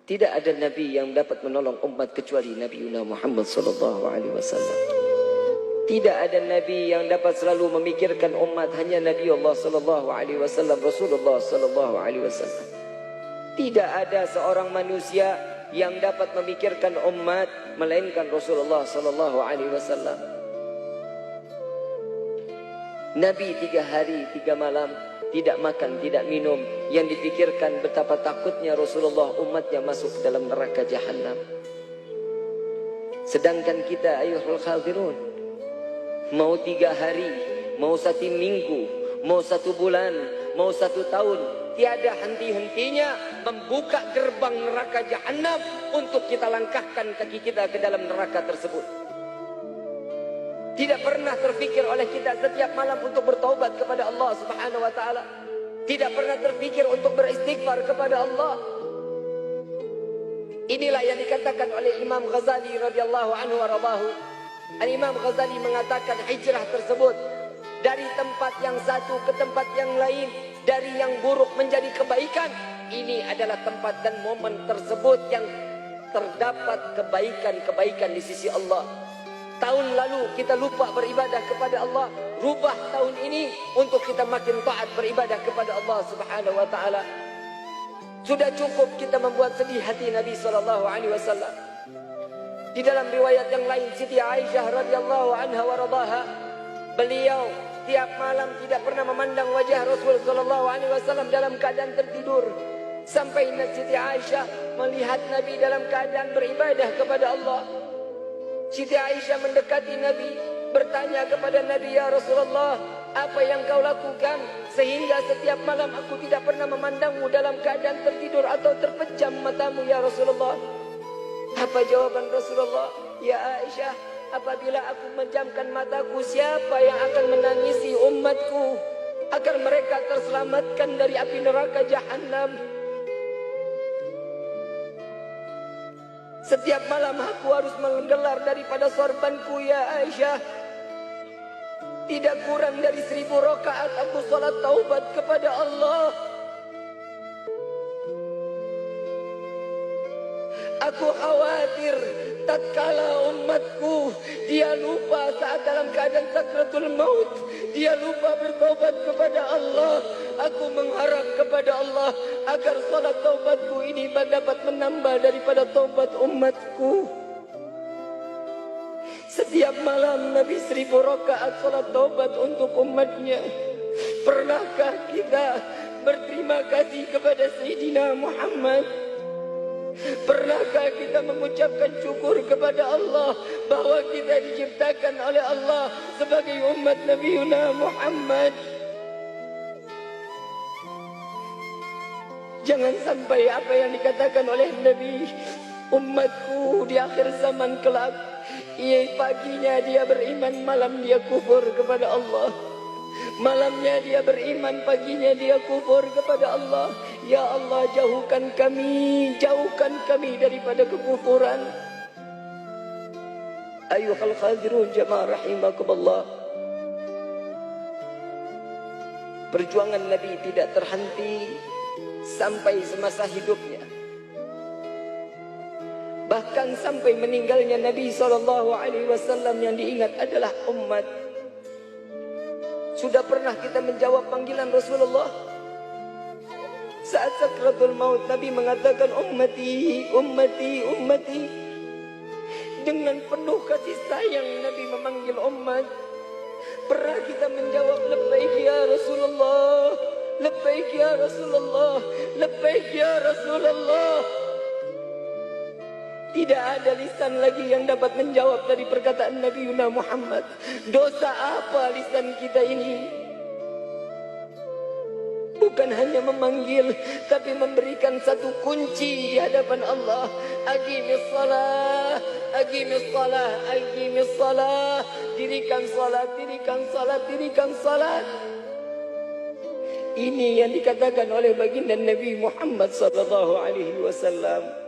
Tidak ada nabi yang dapat menolong umat kecuali Nabi Muhammad sallallahu alaihi wasallam. Tidak ada nabi yang dapat selalu memikirkan umat, hanya Nabi Allah sallallahu alaihi wasallam, Rasulullah sallallahu alaihi wasallam. Tidak ada seorang manusia yang dapat memikirkan umat melainkan Rasulullah sallallahu alaihi wasallam. Nabi 3 hari 3 malam tidak makan, tidak minum. Yang dipikirkan betapa takutnya Rasulullah umatnya masuk ke dalam neraka jahanam. Sedangkan kita ayuhul khadirun, mau 3 hari, mau 1 minggu, mau 1 bulan, mau 1 tahun, tiada henti-hentinya membuka gerbang neraka jahanam untuk kita langkahkan kaki kita ke dalam neraka tersebut. Tidak pernah terfikir oleh kita setiap malam untuk bertaubat kepada Allah Subhanahu wa taala. Tidak pernah terfikir untuk beristighfar kepada Allah. Inilah yang dikatakan oleh Imam Ghazali radhiyallahu anhu wa radahu. Imam Ghazali mengatakan hijrah tersebut dari tempat yang satu ke tempat yang lain, dari yang buruk menjadi kebaikan. Ini adalah tempat dan momen tersebut yang terdapat kebaikan-kebaikan di sisi Allah. Tahun lalu kita lupa beribadah kepada Allah, rubah tahun ini untuk kita makin taat beribadah kepada Allah Subhanahu wa taala. Sudah cukup kita membuat sedih hati Nabi sallallahu alaihi wasallam. Di dalam riwayat yang lain, Siti Aisyah radhiyallahu anha wa radhaha, beliau tiap malam tidak pernah memandang wajah Rasul sallallahu alaihi wasallam dalam keadaan tertidur. Sampai Siti Aisyah melihat Nabi dalam keadaan beribadah kepada Allah. Siti Aisyah mendekati Nabi, bertanya kepada Nabi, "Ya Rasulullah, apa yang kau lakukan sehingga setiap malam aku tidak pernah memandangmu dalam keadaan tertidur atau terpejam matamu, ya Rasulullah?" Apa jawaban Rasulullah? "Ya Aisyah, apabila aku menjamkan mataku, siapa yang akan menangisi umatku agar mereka terselamatkan dari api neraka jahanam? Setiap malam aku harus menggelar daripada sorbanku, ya Aisyah. Tidak kurang dari 1000 rakaat aku salat taubat kepada Allah. Aku khawatir tatkala umatku dia lupa saat dalam keadaan sakratul maut, dia lupa bertaubat kepada Allah. Aku mengharap kepada Allah agar salat taubatku ini dapat menambah daripada taubat umatku." Setiap malam Nabi 1000 rakaat salat taubat untuk umatnya. Pernahkah kita berterima kasih kepada Sayyidina Muhammad? Pernahkah kita mengucapkan syukur kepada Allah bahwa kita diciptakan oleh Allah sebagai umat Nabi Muhammad? Jangan sampai apa yang dikatakan oleh Nabi, umatku di akhir zaman kelak, paginya dia beriman, malam dia kufur kepada Allah. Malamnya dia beriman, paginya dia kufur kepada Allah. Ya Allah, jauhkan kami daripada kekufuran. Ayuhal khadirun jamaah rahimakumullah. Perjuangan Nabi tidak terhenti sampai semasa hidupnya. Bahkan sampai meninggalnya Nabi SAW yang diingat adalah umat. Sudah pernah kita menjawab panggilan Rasulullah? Saat sakratul maut Nabi mengatakan ummati, ummati, ummati. Dengan penuh kasih sayang Nabi memanggil umat. Pernah kita menjawab labbaik ya Rasulullah, labbaik ya Rasulullah, labbaik ya Rasulullah? Tidak ada lisan lagi yang dapat menjawab dari perkataan Nabi Muhammad. Dosa apa lisan kita ini? Bukan hanya memanggil, tapi memberikan satu kunci di hadapan Allah. Aqimis salah, aqimis salah, aqimis salah. Dirikan salat, dirikan salat, dirikan salat. Ini yang dikatakan oleh baginda Nabi Muhammad sallallahu alaihi wasallam.